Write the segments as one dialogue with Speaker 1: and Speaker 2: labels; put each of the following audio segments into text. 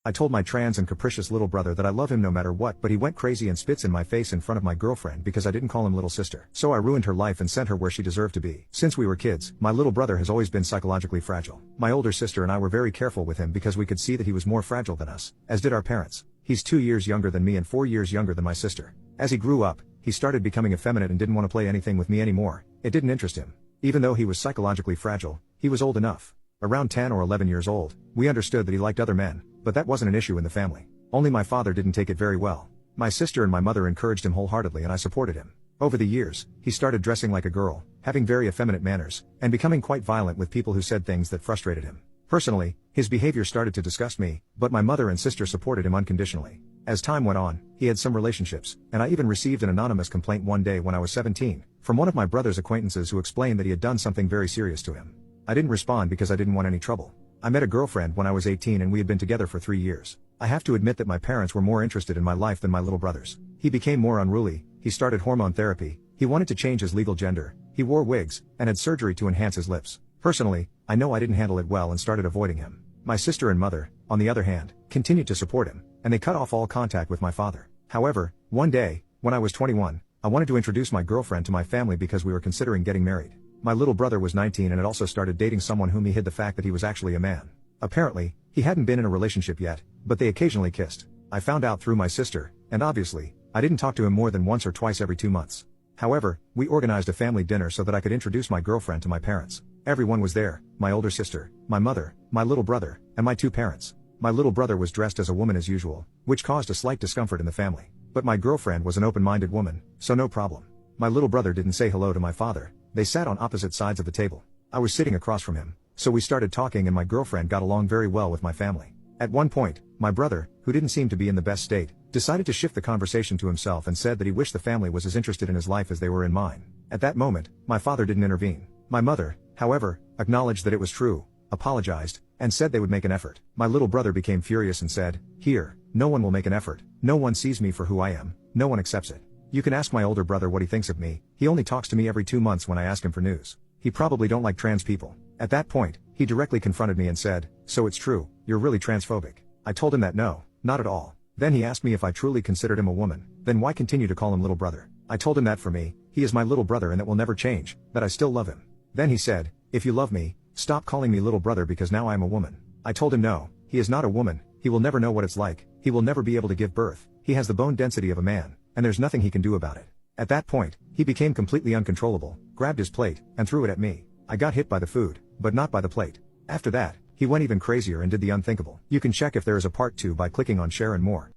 Speaker 1: I told my trans and capricious little brother that I love him no matter what, but he went crazy and spits in my face in front of my girlfriend because I didn't call him little sister. So I ruined her life and sent her where she deserved to be. Since we were kids, my little brother has always been psychologically fragile. My older sister and I were very careful with him because we could see that he was more fragile than us, as did our parents. He's 2 years younger than me and 4 years younger than my sister. As he grew up, he started becoming effeminate and didn't want to play anything with me anymore. It didn't interest him. Even though he was psychologically fragile, he was old enough. Around 10 or 11 years old, we understood that he liked other men, but that wasn't an issue in the family. Only my father didn't take it very well. My sister and my mother encouraged him wholeheartedly and I supported him. Over the years, he started dressing like a girl, having very effeminate manners, and becoming quite violent with people who said things that frustrated him. Personally, his behavior started to disgust me, but my mother and sister supported him unconditionally. As time went on, he had some relationships, and I even received an anonymous complaint one day when I was 17, from one of my brother's acquaintances who explained that he had done something very serious to him. I didn't respond because I didn't want any trouble. I met a girlfriend when I was 18 and we had been together for 3 years. I have to admit that my parents were more interested in my life than my little brother's. He became more unruly, he started hormone therapy, he wanted to change his legal gender, he wore wigs, and had surgery to enhance his lips. Personally, I know I didn't handle it well and started avoiding him. My sister and mother, on the other hand, continued to support him, and they cut off all contact with my father. However, one day, when I was 21, I wanted to introduce my girlfriend to my family because we were considering getting married. My little brother was 19 and had also started dating someone whom he hid the fact that he was actually a man. Apparently, he hadn't been in a relationship yet, but they occasionally kissed. I found out through my sister, and obviously, I didn't talk to him more than once or twice every 2 months. However, we organized a family dinner so that I could introduce my girlfriend to my parents. Everyone was there, my older sister, my mother, my little brother, and my 2 parents. My little brother was dressed as a woman as usual, which caused a slight discomfort in the family. But my girlfriend was an open-minded woman, so no problem. My little brother didn't say hello to my father. They sat on opposite sides of the table. I was sitting across from him, so we started talking and my girlfriend got along very well with my family. At one point, my brother, who didn't seem to be in the best state, decided to shift the conversation to himself and said that he wished the family was as interested in his life as they were in mine. At that moment, my father didn't intervene. My mother, however, acknowledged that it was true, apologized, and said they would make an effort. My little brother became furious and said, "Here, no one will make an effort, no one sees me for who I am, no one accepts it. You can ask my older brother what he thinks of me, he only talks to me every 2 months when I ask him for news. He probably don't like trans people." At that point, he directly confronted me and said, "So it's true, you're really transphobic." I told him that no, not at all. Then he asked me if I truly considered him a woman, then why continue to call him little brother? I told him that for me, he is my little brother and that will never change, that I still love him. Then he said, "If you love me, stop calling me little brother because now I am a woman." I told him no, he is not a woman, he will never know what it's like, he will never be able to give birth, he has the bone density of a man, and there's nothing he can do about it. At that point, he became completely uncontrollable, grabbed his plate, and threw it at me. I got hit by the food, but not by the plate. After that, he went even crazier and did the unthinkable. You can check if there is a part 2 by clicking on share and more.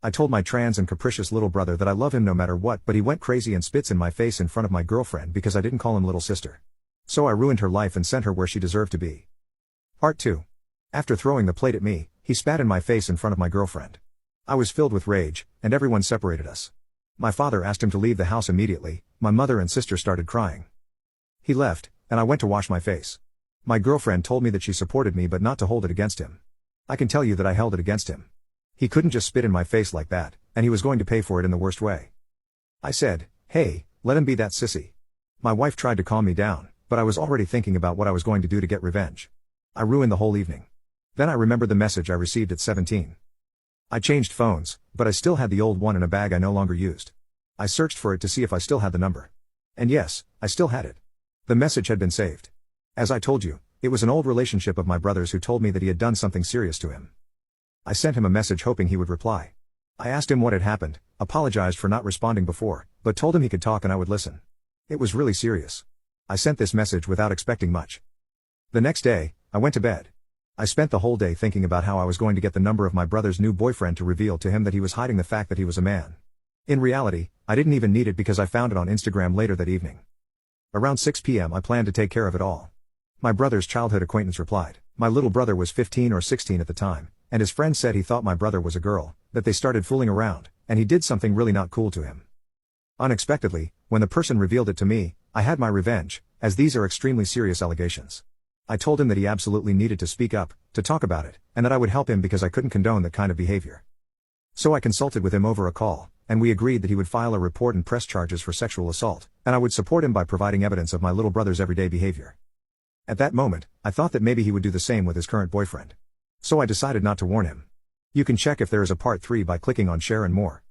Speaker 1: I told my trans and capricious little brother that I love him no matter what, but he went crazy and spits in my face in front of my girlfriend because I didn't call him little sister. So I ruined her life and sent her where she deserved to be. Part 2. After throwing the plate at me, he spat in my face in front of my girlfriend. I was filled with rage, and everyone separated us. My father asked him to leave the house immediately, my mother and sister started crying. He left, and I went to wash my face. My girlfriend told me that she supported me but not to hold it against him. I can tell you that I held it against him. He couldn't just spit in my face like that, and he was going to pay for it in the worst way. I said, "Hey, let him be that sissy." My wife tried to calm me down, but I was already thinking about what I was going to do to get revenge. I ruined the whole evening. Then I remembered the message I received at 17. I changed phones, but I still had the old one in a bag I no longer used. I searched for it to see if I still had the number. And yes, I still had it. The message had been saved. As I told you, it was an old relationship of my brother's who told me that he had done something serious to him. I sent him a message hoping he would reply. I asked him what had happened, apologized for not responding before, but told him he could talk and I would listen. It was really serious. I sent this message without expecting much. The next day, I went to bed. I spent the whole day thinking about how I was going to get the number of my brother's new boyfriend to reveal to him that he was hiding the fact that he was a man. In reality, I didn't even need it because I found it on Instagram later that evening. Around 6 p.m. I planned to take care of it all. My brother's childhood acquaintance replied. My little brother was 15 or 16 at the time, and his friend said he thought my brother was a girl, that they started fooling around, and he did something really not cool to him. Unexpectedly, when the person revealed it to me, I had my revenge, as these are extremely serious allegations. I told him that he absolutely needed to speak up, to talk about it, and that I would help him because I couldn't condone that kind of behavior. So I consulted with him over a call, and we agreed that he would file a report and press charges for sexual assault, and I would support him by providing evidence of my little brother's everyday behavior. At that moment, I thought that maybe he would do the same with his current boyfriend. So I decided not to warn him. You can check if there is a part 3 by clicking on share and more.